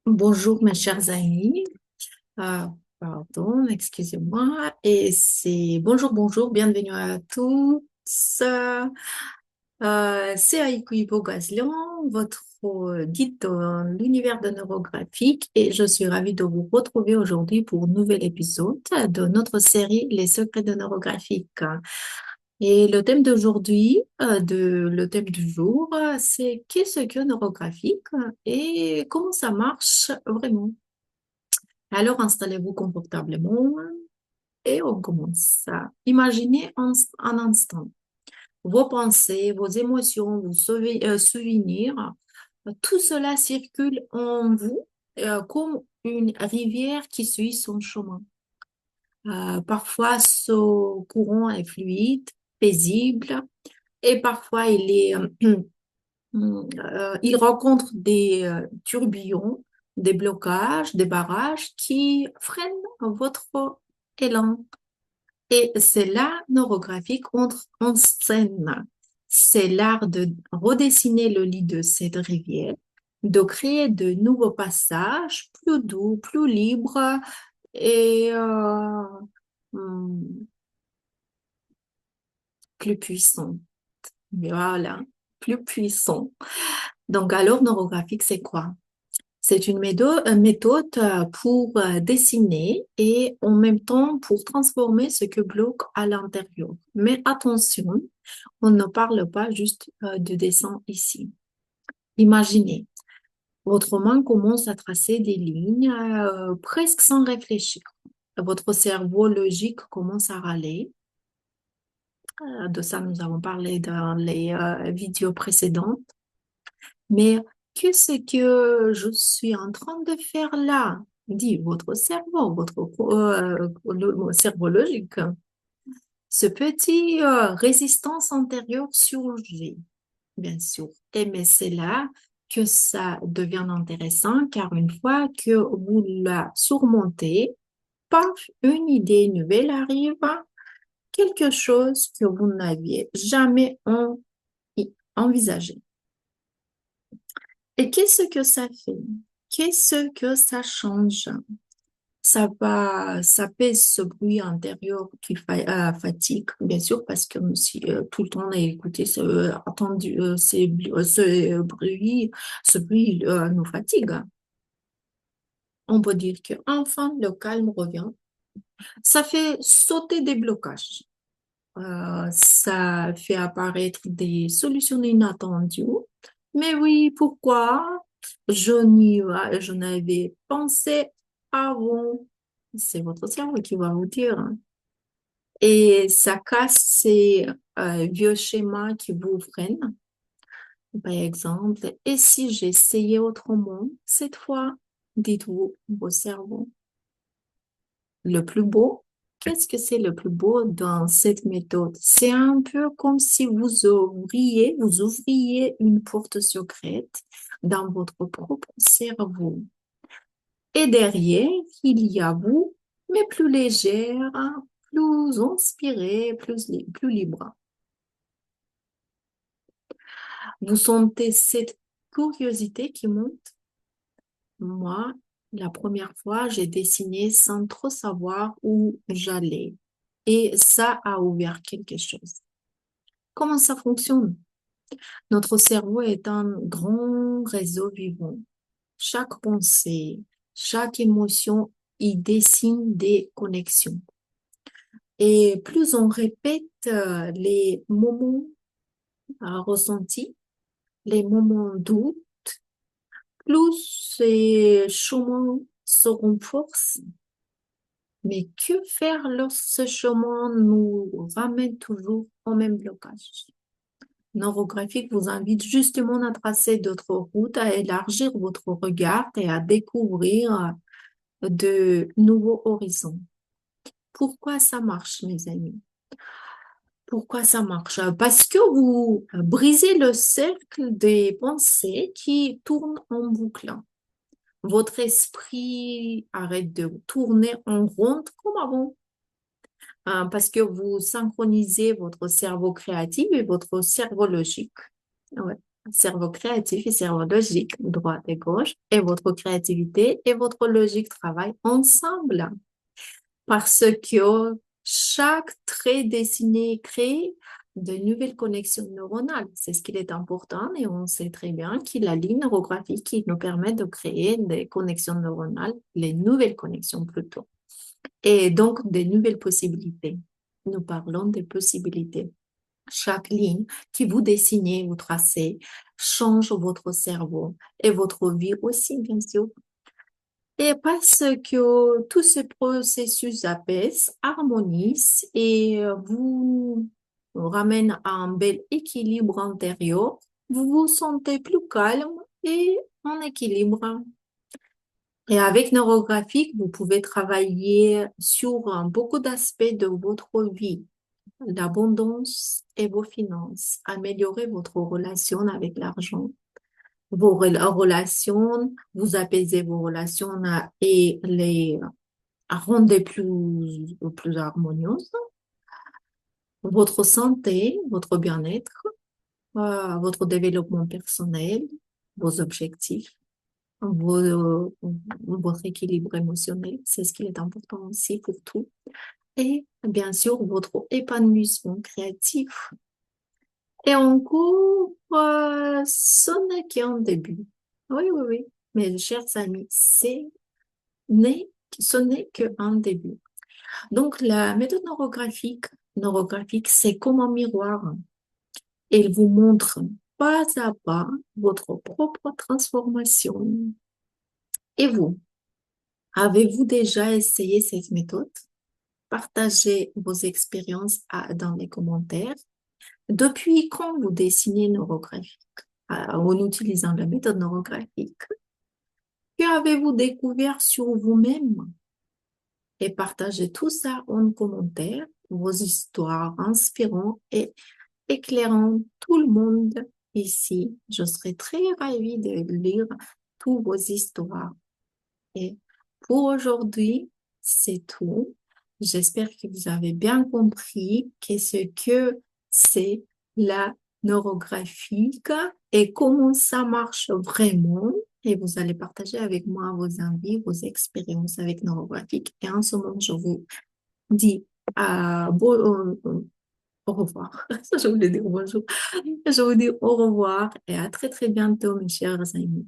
Bonjour mes chers amis. Ah, pardon, excusez-moi. Et c'est bonjour, bienvenue à tous. C'est Aïkou Gazlian, votre guide dans l'univers de neurographique, et je suis ravie de vous retrouver aujourd'hui pour un nouvel épisode de notre série Les secrets de neurographique. Et le thème d'aujourd'hui, le thème du jour, c'est qu'est-ce que neurographique et comment ça marche vraiment. Alors, installez-vous confortablement et on commence. Imaginez un instant vos pensées, vos émotions, vos souvenirs. Tout cela circule en vous comme une rivière qui suit son chemin. Parfois, ce courant est fluide, paisible, et parfois il rencontre des tourbillons, des blocages, des barrages qui freinent votre élan. Et c'est là neurographique entre en scène. C'est l'art de redessiner le lit de cette rivière, de créer de nouveaux passages plus doux, plus libres et hum, plus puissants. Voilà, plus puissants. Donc alors, neurographique, c'est quoi? C'est une méthode pour dessiner et en même temps pour transformer ce que bloque à l'intérieur. Mais attention, on ne parle pas juste de dessin ici. Imaginez, votre main commence à tracer des lignes presque sans réfléchir. Votre cerveau logique commence à râler. De ça, nous avons parlé dans les vidéos précédentes. Mais qu'est-ce que je suis en train de faire là? Dit votre cerveau, le cerveau logique. Ce petit résistance antérieure surgit, bien sûr. Et mais c'est là que ça devient intéressant car une fois que vous la surmontez, paf, une idée nouvelle arrive, quelque chose que vous n'aviez jamais envisagé. Et qu'est-ce que ça fait? Qu'est-ce que ça change? Ça pèse ce bruit intérieur qui fatigue, bien sûr, parce que si tout le temps on a écouté ce bruit nous fatigue. On peut dire que enfin le calme revient. Ça fait sauter des blocages. Ça fait apparaître des solutions inattendues. Mais oui, pourquoi? Je n'avais pensé avant. C'est votre cerveau qui va vous dire, hein. Et ça casse ces vieux schémas qui vous freinent. Par exemple, et si j'essayais autrement, cette fois, dites-vous, vos cerveaux. Le plus beau, qu'est-ce que c'est le plus beau dans cette méthode? C'est un peu comme si vous ouvriez une porte secrète dans votre propre cerveau. Et derrière, il y a vous, mais plus légère, plus inspirée, plus libre. Vous sentez cette curiosité qui monte? Moi, la première fois, j'ai dessiné sans trop savoir où j'allais. Et ça a ouvert quelque chose. Comment ça fonctionne? Notre cerveau est un grand réseau vivant. Chaque pensée, chaque émotion y dessine des connexions. Et plus on répète les moments ressentis, les moments doux, plus ces chemins se renforcent. Mais que faire lorsque ce chemin nous ramène toujours au même blocage? Neurographique vous invite justement à tracer d'autres routes, à élargir votre regard et à découvrir de nouveaux horizons. Pourquoi ça marche, mes amis? Pourquoi ça marche? Parce que vous brisez le cercle des pensées qui tournent en boucle. Votre esprit arrête de tourner en rond comme avant. Parce que vous synchronisez votre cerveau créatif et votre cerveau logique. Ouais. cerveau créatif et cerveau logique, droite et gauche, et votre créativité et votre logique travaillent ensemble parce que chaque trait dessiné crée de nouvelles connexions neuronales. C'est ce qui est important et on sait très bien que la ligne neurographique qui nous permet de créer des connexions neuronales, les nouvelles connexions plutôt, et donc des nouvelles possibilités. Nous parlons des possibilités. Chaque ligne que vous dessinez, vous tracez, change votre cerveau et votre vie aussi, bien sûr. Et parce que tout ce processus apaise, harmonise et vous ramène à un bel équilibre intérieur, vous vous sentez plus calme et en équilibre. Et avec neurographique, vous pouvez travailler sur beaucoup d'aspects de votre vie, l'abondance et vos finances, améliorer votre relation avec l'argent, vos relations, vous apaisez vos relations et les rendez plus harmonieuses, votre santé, votre bien-être, votre développement personnel, vos objectifs, votre équilibre émotionnel, c'est ce qui est important aussi pour tout. Et bien sûr, votre épanouissement créatif. Et en cours, ce n'est qu'un début. Oui, oui, oui. Mes chers amis, n'est, ce n'est qu'un début. Donc, la méthode neurographique, c'est comme un miroir. Elle vous montre pas à pas votre propre transformation. Et vous, avez-vous déjà essayé cette méthode? Partagez vos expériences dans les commentaires. Depuis quand vous dessinez neurographique, en utilisant la méthode neurographique? Que avez-vous découvert sur vous-même? Et partagez tout ça en commentaire, vos histoires inspirantes et éclairant tout le monde ici. Je serai très ravie de lire toutes vos histoires. Et pour aujourd'hui, c'est tout. J'espère que vous avez bien compris qu'est-ce que c'est la neurographique et comment ça marche vraiment. Et vous allez partager avec moi vos envies, vos expériences avec neurographique. Et en ce moment, je vous dis au revoir. Je voulais dire bonjour. Je vous dis au revoir et à très très bientôt, mes chers amis.